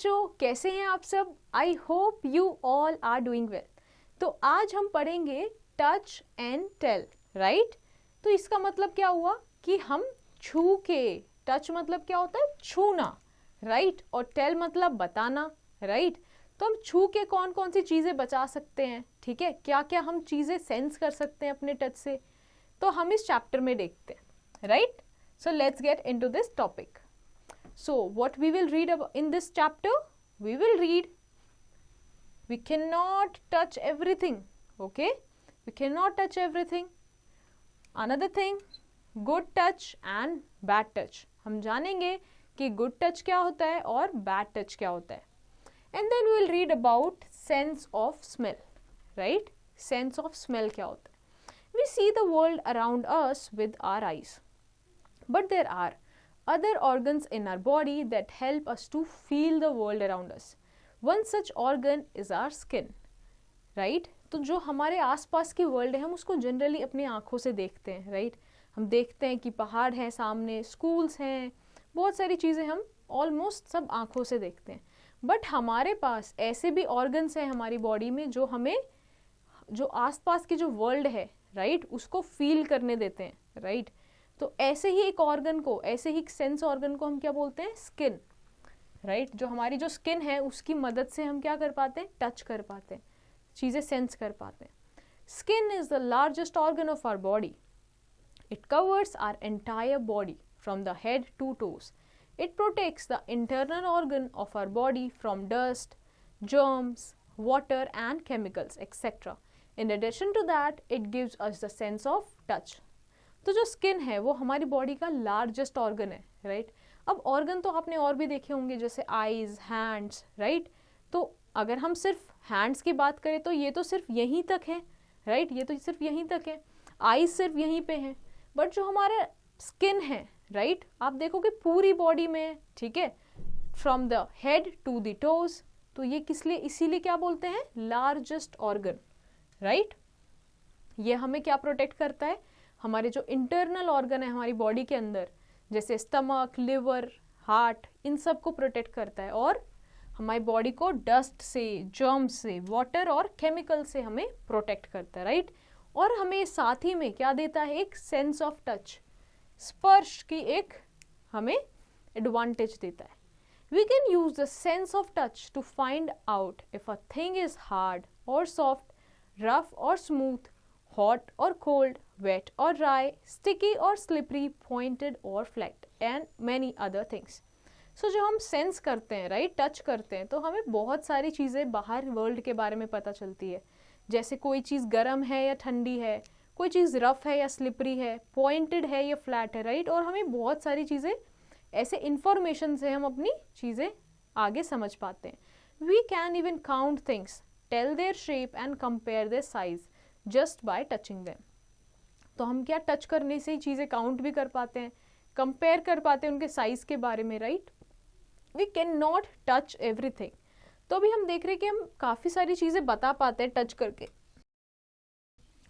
बच्चों, कैसे हैं आप सब? I hope you all are doing well. तो आज हम पढ़ेंगे टच एंड टेल, राइट? तो इसका मतलब क्या हुआ कि हम छू के, टच मतलब क्या होता है? छूना, राइट? और टेल मतलब बताना, राइट? तो हम छू के कौन कौन सी चीज़ें बचा सकते हैं, ठीक है? क्या क्या हम चीज़ें सेंस कर सकते हैं अपने टच से, तो हम इस चैप्टर में देखते हैं, right? So let's get into this topic. So what we will read in this chapter? We will read, we cannot touch everything, okay? We cannot touch everything. Another thing, good touch and bad touch. हम जानेंगे कि good touch क्या होता है और bad touch क्या होता है. And then we will read about sense of smell, right? Sense of smell क्या होता है? We see the world around us with our eyes, but there are other organs in our body that help us to feel the world around us. One such organ is our skin, right? तो जो हमारे आसपास की world है हम उसको generally अपनी आँखों से देखते हैं, राइट? हम देखते हैं कि पहाड़ हैं सामने, स्कूल्स हैं, बहुत सारी चीज़ें हम ऑलमोस्ट सब आँखों से देखते हैं. बट हमारे पास ऐसे भी ऑर्गन्स हैं हमारी बॉडी में जो हमें जो आसपास की जो वर्ल्ड है, राइट, उसको फील करने देते हैं, राइट? तो ऐसे ही एक ऑर्गन को, ऐसे ही एक सेंस ऑर्गन को हम क्या बोलते हैं? Skin, right? जो हमारी जो स्किन है उसकी मदद से हम क्या कर पाते हैं? टच कर पाते हैं, चीज़ें सेंस कर पाते हैं. Skin is the largest organ of our body. It covers our entire body from the head to toes. It protects the internal organ of our body from dust, germs, water and chemicals, etc. In addition to that, it gives us the sense of touch. तो जो skin है वो हमारी body का largest organ है, right? अब organ तो आपने और भी देखे होंगे जैसे आईज, हैंड्स, राइट? तो अगर हम सिर्फ हैंड्स की बात करें तो ये तो सिर्फ यहीं तक है, राइट? ये तो सिर्फ यहीं तक है, आईज सिर्फ यहीं पे हैं. बट जो हमारे स्किन है, राइट, आप देखोगे पूरी बॉडी में, ठीक है, from the head to the toes. तो ये किस लिए, इसीलिए क्या बोलते हैं? Largest organ, right? ये हमें क्या प्रोटेक्ट करता है? हमारे जो इंटरनल ऑर्गन है हमारी बॉडी के अंदर, जैसे स्टमक, लिवर, हार्ट, इन सब को प्रोटेक्ट करता है और हमारी बॉडी को डस्ट से, जर्म्स से, वाटर और केमिकल से हमें प्रोटेक्ट करता है, राइट? और हमें साथ ही में क्या देता है? एक सेंस ऑफ टच, स्पर्श की एक हमें एडवांटेज देता है. We can use the sense of touch to find out if a thing is hard और सॉफ्ट, रफ और smooth, hot or cold, wet or dry, sticky or slippery, pointed or flat, and many other things. So जो हम sense करते हैं, right, touch करते हैं, तो हमें बहुत सारी चीज़ें बाहर वर्ल्ड के बारे में पता चलती है. जैसे कोई चीज़ गर्म है या ठंडी है, कोई चीज़ रफ है या स्लिपरी है, पॉइंटेड है या फ्लैट है, राइट? और हमें बहुत सारी चीज़ें ऐसे इंफॉर्मेशन से हम अपनी चीज़ें आगे समझ पाते हैं. We can even count things, tell their shape and compare their size just by touching them. तो हम क्या टच करने से ही चीज़ें काउंट भी कर पाते हैं, कंपेयर कर पाते हैं उनके साइज के बारे में, right? We can not touch everything. तो अभी हम देख रहे हैं कि हम काफ़ी सारी चीज़ें बता पाते हैं टच करके,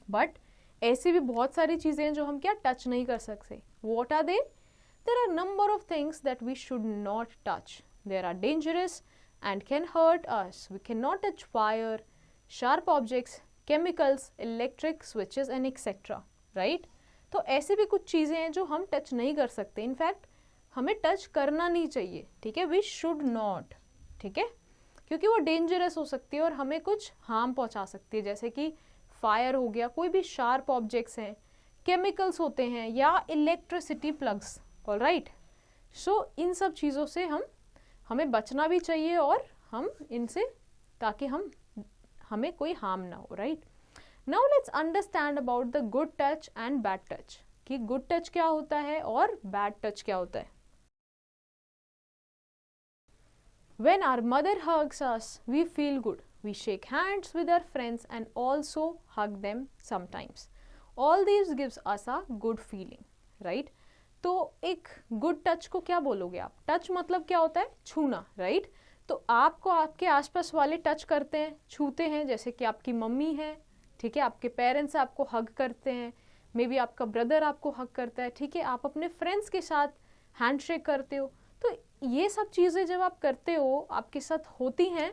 बट ऐसी भी बहुत सारी चीज़ें हैं जो हम क्या टच नहीं कर सकते. What are they? There are number of things that we should not touch. There are dangerous and can hurt us. We can not touch fire, sharp objects, chemicals, electric switches and etcetera, right? तो ऐसे भी कुछ चीज़ें हैं जो हम touch नहीं कर सकते. इनफैक्ट हमें टच करना नहीं चाहिए, ठीक है? वी शुड नॉट, ठीक है? क्योंकि वो डेंजरस हो सकती है और हमें कुछ हार्म पहुंचा सकती है, जैसे कि फायर हो गया, कोई भी शार्प ऑब्जेक्ट्स हैं, केमिकल्स होते हैं, या इलेक्ट्रिसिटी प्लग्स, ऑलराइट? सो इन सब चीज़ों से हमें बचना भी चाहिए और हम इनसे, ताकि हमें कोई हार्म ना हो, right? Now let's understand about the good touch and bad touch, कि गुड टच क्या होता है और बैड टच क्या होता है. When our mother hugs us, we feel good. We shake hands with our friends and also hug them sometimes. All these gives us a good feeling, right? तो एक good touch को क्या बोलोगे आप? Touch मतलब क्या होता है? छूना, राइट? तो आपको आपके आसपास वाले टच करते हैं, छूते हैं, जैसे कि आपकी मम्मी है, ठीक है, आपके पेरेंट्स आपको हग करते हैं, मे बी आपका ब्रदर आपको हग करता है, ठीक है, आप अपने फ्रेंड्स के साथ हैंडशेक करते हो. तो ये सब चीज़ें जब आप करते हो, आपके साथ होती हैं,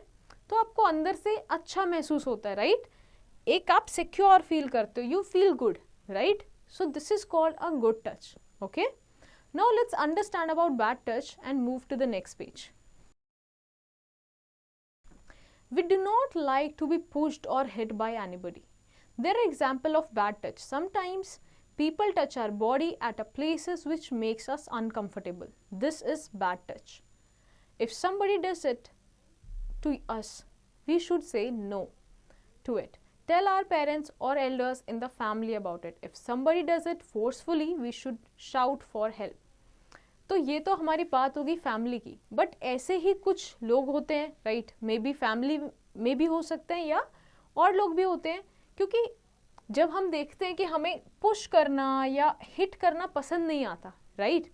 तो आपको अंदर से अच्छा महसूस होता है, राइट? एक आप सिक्योर फील करते हो, you feel good, right? So this is called a good touch. Okay, now let's understand about bad touch and move to the next page. We do not like to be pushed or hit by anybody. There are examples of bad touch. Sometimes people touch our body at a places which makes us uncomfortable. This is bad touch. If somebody does it to us, we should say no to it. Tell our parents or elders in the family about it. If somebody does it forcefully, we should shout for help. तो ये तो हमारी बात होगी family की, but ऐसे ही कुछ लोग होते हैं, राइट? मे बी फैमिली में भी हो सकते हैं या और लोग भी होते हैं, क्योंकि जब हम देखते हैं कि हमें पुश करना या हिट करना पसंद नहीं आता, राइट?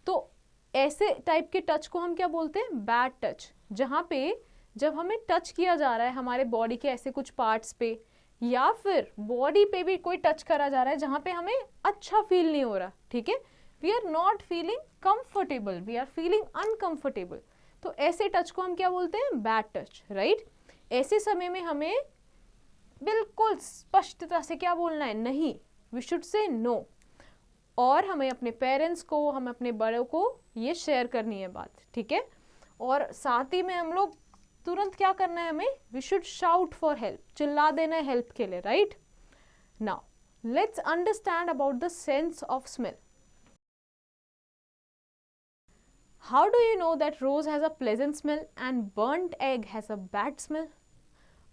तो ऐसे टाइप के टच को हम क्या बोलते हैं? Bad touch. जहाँ पे जब हमें टच किया जा रहा है हमारे बॉडी के ऐसे कुछ पार्ट्स पे, या फिर बॉडी पे भी कोई टच करा जा रहा है जहाँ पे हमें अच्छा फील नहीं हो रहा, ठीक है? We are not feeling comfortable, we are feeling uncomfortable. तो ऐसे टच को हम क्या बोलते हैं? Bad touch, right? ऐसे समय में हमें बिल्कुल स्पष्टता से क्या बोलना है? नहीं. We should say no. और हमें अपने पेरेंट्स को, हम अपने बड़ों को ये शेयर करनी है बात, ठीक है? और साथ ही में हम लोग तुरंत क्या करना है हमें? We should shout for help. चिल्ला देना है हेल्प के लिए, right? Now let's understand about the sense of smell. How do you know that rose has a pleasant smell and burnt egg has a bad smell?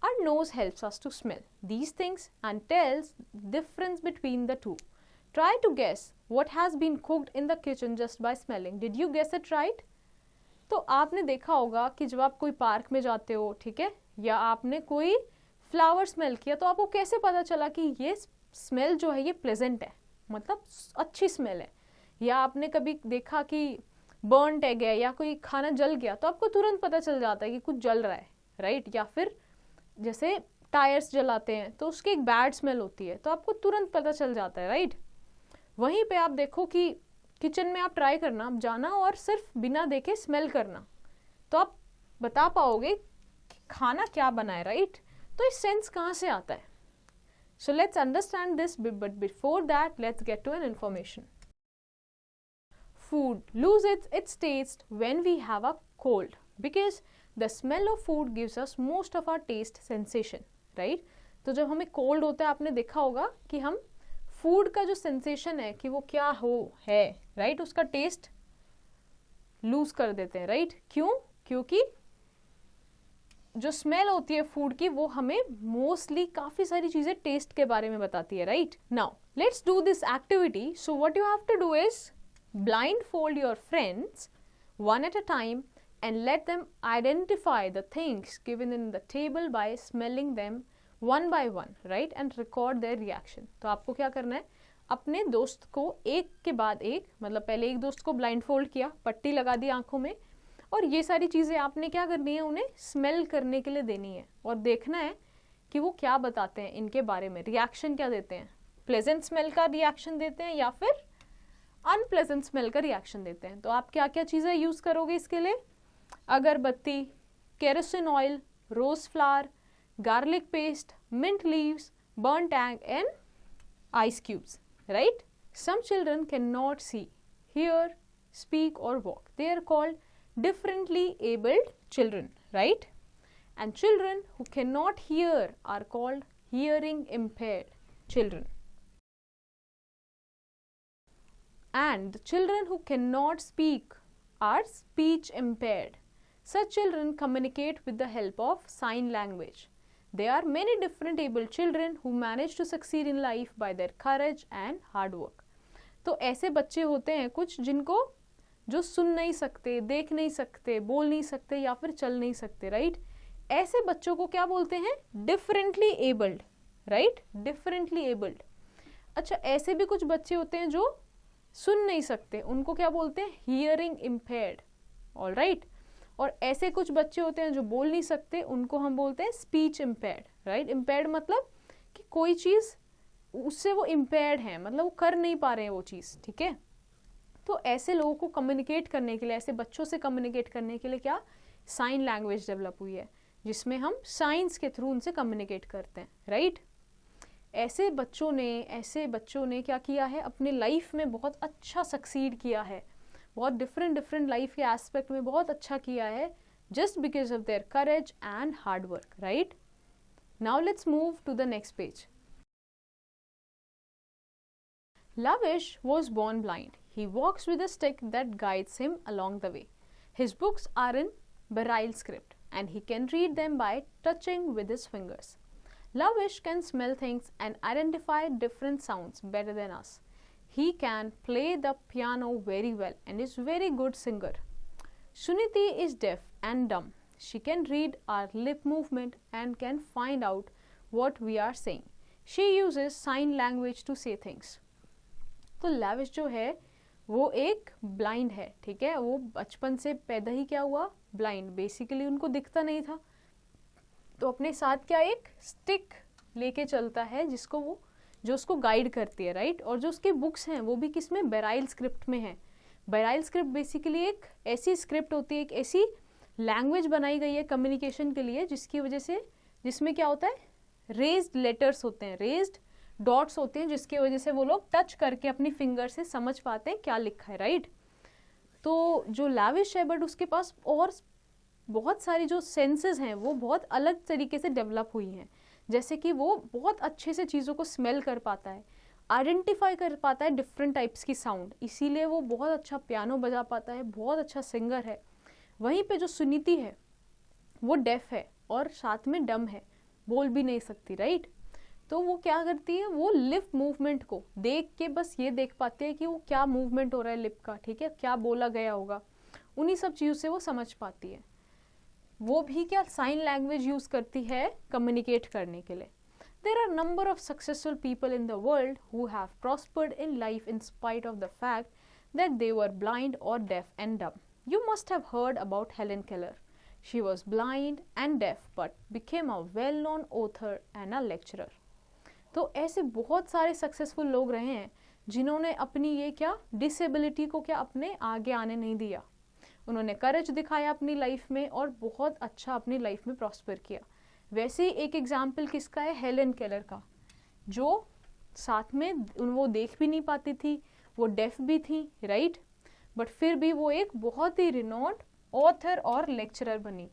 Our nose helps us to smell these things and tells difference between the two. Try to guess what has been cooked in the kitchen just by smelling. Did you guess it right? तो आपने देखा होगा कि जब आप कोई park में जाते हो, ठीक है, या आपने कोई फ्लावर स्मेल किया, तो आपको कैसे पता चला कि ये स्मेल जो है ये प्लेजेंट है, मतलब अच्छी स्मेल है? या आपने कभी देखा कि बर्नड एग है या कोई खाना जल गया, तो आपको तुरंत पता चल जाता है कि कुछ जल रहा है, राइट? या फिर जैसे टायर्स जलाते हैं तो उसकी एक बैड स्मेल होती है, तो आपको तुरंत पता चल जाता है, राइट? वहीं पे आप देखो कि किचन में आप ट्राई करना, आप जाना और सिर्फ बिना देखे स्मेल करना, तो आप बता पाओगे कि खाना क्या बना है, राइट? तो इस सेंस कहाँ से आता है? So let's understand this, but before that let's get to an information. Food loses its taste when we have a cold because the smell of food gives us most of our taste sensation, right? तो जब हमें cold होता है, आपने देखा होगा कि हम फूड का जो सेंसेशन है कि वो क्या है, राइट? उसका टेस्ट लूज कर देते हैं, राइट? क्यों? क्योंकि जो स्मेल होती है फूड की वो हमें मोस्टली काफी सारी चीजें टेस्ट के बारे में बताती है, right? Now let's do this activity. So what you have to do is blindfold your friends one at a time and let them identify the things given in the table by smelling them one by one, right? And record their reaction. तो आपको क्या करना है? अपने दोस्त को एक के बाद एक, मतलब पहले एक दोस्त को blindfold किया, पट्टी लगा दी आंखों में, और ये सारी चीज़ें आपने क्या करनी है? उन्हें स्मेल करने के लिए देनी है और देखना है कि वो क्या बताते हैं इनके बारे में, रिएक्शन क्या देते हैं? प्लेजेंट स्मेल का रिएक्शन देते हैं या फिर अनप्लेजेंट स्मेल का रिएक्शन देते हैं? तो आप क्या क्या चीज़ें यूज़ करोगे इसके लिए? Agarbatti, kerosene oil, rose flower, garlic paste, mint leaves, burnt egg and ice cubes, right? Some children cannot see, hear, speak or walk. They are called differently abled children, right? And children who cannot hear are called hearing impaired children. And the children who cannot speak are speech impaired. Such children communicate with the help of sign language. There are many different able children who manage to succeed in life by their courage and hard work. तो ऐसे बच्चे होते हैं कुछ जिनको जो सुन नहीं सकते, देख नहीं सकते, बोल नहीं सकते या फिर चल नहीं सकते, राइट? ऐसे बच्चों को क्या बोलते हैं? Differently abled, right? Differently abled. अच्छा, ऐसे भी कुछ बच्चे होते हैं जो सुन नहीं सकते, उनको क्या बोलते हैं? Hearing impaired. All right. और ऐसे कुछ बच्चे होते हैं जो बोल नहीं सकते, उनको हम बोलते हैं स्पीच इम्पेयर्ड, राइट? इम्पेयर्ड मतलब कि कोई चीज़ उससे वो इम्पेयर्ड है, मतलब वो कर नहीं पा रहे हैं वो चीज़, ठीक है? तो ऐसे लोगों को कम्युनिकेट करने के लिए, ऐसे बच्चों से कम्युनिकेट करने के लिए क्या साइन लैंग्वेज डेवलप हुई है, जिसमें हम साइंस के थ्रू उनसे कम्युनिकेट करते हैं, राइट। ऐसे बच्चों ने क्या किया है, अपने लाइफ में बहुत अच्छा सक्सीड किया है, बहुत डिफरेंट लाइफ के एस्पेक्ट में बहुत अच्छा किया है, just because of their courage and hard work, right? Now let's move to the next page. Lavish was born blind. He walks with a stick that guides him along the way. His books are in Braille script and he can read them by touching with his fingers. Lavish can smell things and identify different sounds better than us. He can play the piano very well and is very good singer. Suniti is deaf and dumb. She can read our lip movement and can find out what we are saying. She uses sign language to say things. तो lavish जो है वो एक blind है, ठीक है। वो बचपन से पैदा ही क्या हुआ, ब्लाइंड। बेसिकली उनको दिखता नहीं था, तो अपने साथ क्या एक स्टिक लेके चलता है जिसको वो जो उसको गाइड करती है, राइट। और जो उसके बुक्स हैं वो भी किसमें, ब्राइल स्क्रिप्ट में है। ब्राइल स्क्रिप्ट बेसिकली एक ऐसी स्क्रिप्ट होती है, एक ऐसी लैंग्वेज बनाई गई है कम्युनिकेशन के लिए, जिसकी वजह से जिसमें क्या होता है, रेज्ड लेटर्स होते हैं, रेज्ड डॉट्स होते हैं, जिसकी वजह से वो लोग टच करके अपनी फिंगर से समझ पाते हैं क्या लिखा है, राइट। तो जो लाविश है, बट उसके पास और बहुत सारी जो सेंसेस हैं वो बहुत अलग तरीके से डेवलप हुई हैं। जैसे कि वो बहुत अच्छे से चीज़ों को स्मेल कर पाता है, आइडेंटिफाई कर पाता है डिफरेंट टाइप्स की साउंड, इसीलिए वो बहुत अच्छा पियानो बजा पाता है, बहुत अच्छा सिंगर है। वहीं पे जो सुनीति है वो डेफ है और साथ में डम है, बोल भी नहीं सकती, राइट। तो वो क्या करती है, वो लिप मूवमेंट को देख के बस ये देख पाती है कि वो क्या मूवमेंट हो रहा है लिप का, ठीक है, क्या बोला गया होगा, उन्हीं सब चीज़ों से वो समझ पाती है। वो भी क्या साइन लैंग्वेज यूज़ करती है कम्युनिकेट करने के लिए। There are a number of successful people in the world who have prospered in life in spite of the fact that they were blind or deaf and dumb. You must have heard about Helen Keller. She was blind and deaf but became a well-known author and a lecturer. तो ऐसे बहुत सारे successful लोग रहे हैं जिन्होंने अपनी ये क्या डिसेबिलिटी को क्या अपने आगे आने नहीं दिया। उन्होंने करेज दिखाया अपनी लाइफ में और बहुत अच्छा अपनी लाइफ में प्रॉस्पर किया। वैसे ही एक एग्जाम्पल किसका है, हेलन केलर का, जो साथ में वो देख भी नहीं पाती थी, वो डेफ भी थी, राइट, बट फिर भी वो एक बहुत ही रिनोन्ड ऑथर और लेक्चरर बनी।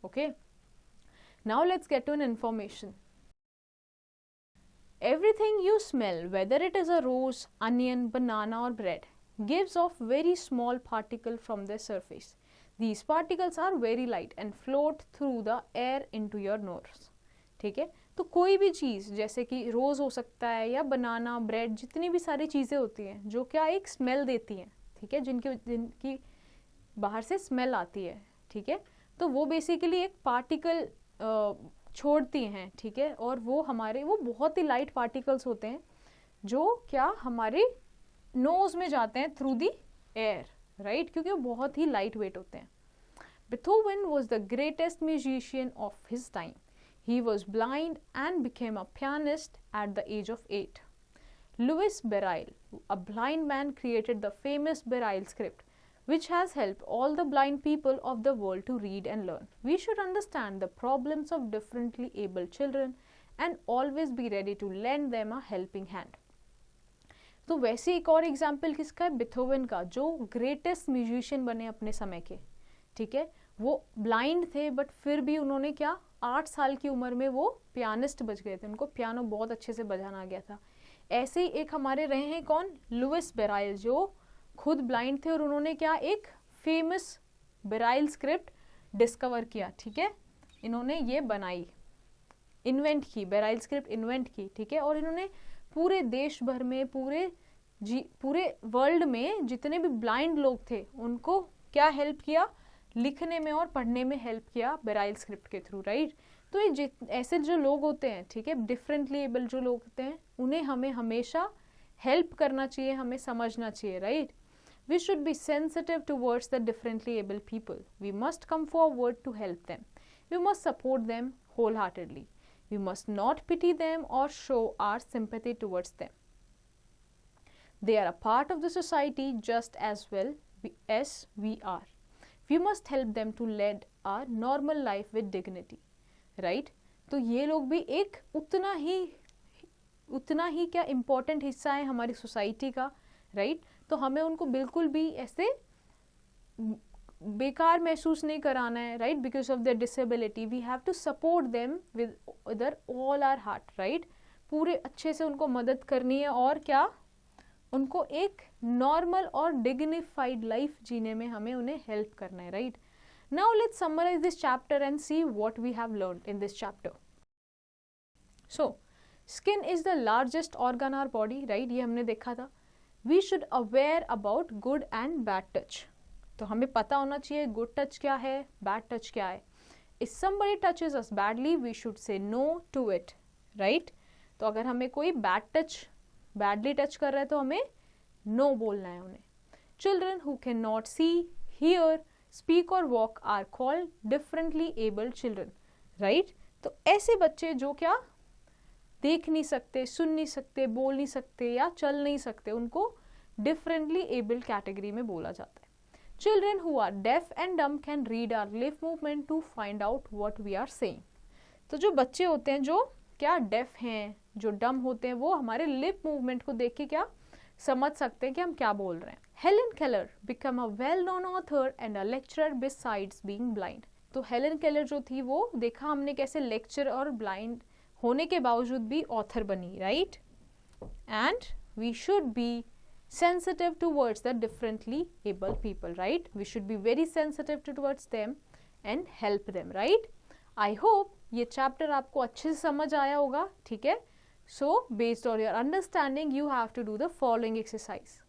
Okay, now let's get to an information. Everything you smell, whether it is a rose, onion, banana or bread, gives off very small particle from their surface. These particles are very light and float through the air into your nose. ठीक है, तो कोई भी चीज़ जैसे कि रोज़ हो सकता है या बनाना, ब्रेड, जितनी भी सारी चीज़ें होती हैं जो क्या एक स्मेल देती हैं, ठीक है, जिनकी बाहर से स्मेल आती है, ठीक है, तो वो बेसिकली एक पार्टिकल छोड़ती हैं, ठीक है, और वो बहुत ही लाइट पार्टिकल्स होते हैं जो क्या हमारे नोज में जाते हैं थ्रू दी एयर, राइट, क्योंकि वो बहुत ही लाइट वेट होते हैं। Beethoven was the greatest musician of his time. He was blind and became a pianist at the age of 8. Louis Braille, a blind man, created the famous Braille script, which has helped all the blind people of the world to read and learn. We should understand the problems of differently abled children and always be ready to lend them a helping hand. तो वैसे एक और example किसका है, बिथोवन का, जो greatest musician बने अपने समय के, ठीक है। वो ब्लाइंड थे बट फिर भी उन्होंने क्या 8 साल की उम्र में वो पियानिस्ट बज गए थे, उनको पियानो बहुत अच्छे से बजाना आ गया था। ऐसे ही एक हमारे रहे हैं कौन, लुइस ब्राइल, जो खुद ब्लाइंड थे और उन्होंने क्या एक फेमस ब्राइल स्क्रिप्ट डिस्कवर किया, ठीक है, इन्होंने ये बनाई, इन्वेंट की, ब्राइल स्क्रिप्ट इन्वेंट की, ठीक है, और इन्होंने पूरे देश भर में पूरे वर्ल्ड में जितने भी ब्लाइंड लोग थे उनको क्या हेल्प किया, लिखने में और पढ़ने में हेल्प किया ब्राइल स्क्रिप्ट के थ्रू, राइट। तो ये ऐसे जो लोग होते हैं, ठीक है, डिफरेंटली एबल जो लोग होते हैं, उन्हें हमें हमेशा हेल्प करना चाहिए, हमें समझना चाहिए, right. We should be sensitive towards the differently able people. We must come forward to help them. We must support them wholeheartedly. We must not pity them or show our sympathy towards them. They are a part of the society just as well as we are. We must help them to lead a normal life with dignity. Right? तो ये लोग भी एक उतना ही क्या important हिस्सा है हमारी सोसाइटी का. राइट? तो हमें उनको बिल्कुल भी ऐसे बेकार महसूस नहीं कराना है. Right? Because of their disability we have to support them with all our heart. Right? पूरे अच्छे से उनको मदद करनी है और क्या, उनको एक नॉर्मल और डिग्निफाइड लाइफ जीने में हमें उन्हें हेल्प करना है. Right? Now let's summarise this chapter and see what we have learned in this chapter. So skin is the largest organ our body. Right? ये हमने देखा था. We should aware about good and bad touch. तो हमें पता होना चाहिए good touch क्या है, बैड टच क्या है. If somebody touches us badly we should say no to it. Right? तो अगर हमें कोई बैडली टच कर रहा है तो हमें नो बोलना है उन्हें. Children who can not see, hear, speak और walk are called differently abled children. Right? तो ऐसे बच्चे जो क्या देख नहीं सकते, सुन नहीं सकते, बोल नहीं सकते या चल नहीं सकते, उनको डिफरेंटली एबल्ड कैटेगरी में बोला जाता है. Children who are deaf and dumb can read our lip movement to find out what we are saying. तो जो बच्चे होते हैं जो क्या डेफ हैं, जो डम होते हैं, वो हमारे लिप मूवमेंट को देख के क्या समझ सकते हैं कि हम क्या बोल रहे हैं. Helen Keller become a well known author and a lecturer besides being blind. तो हेलेन केलर जो थी वो देखा हमने कैसे लेक्चर और ब्लाइंड होने के बावजूद भी ऑथर बनी. Right? And we should be sensitive towards the differently able people. Right? We should be very sensitive towards them and help them. Right? I hope ये चैप्टर आपको अच्छे से समझ आया होगा. ठीक है? So based on your understanding you have to do the following exercise.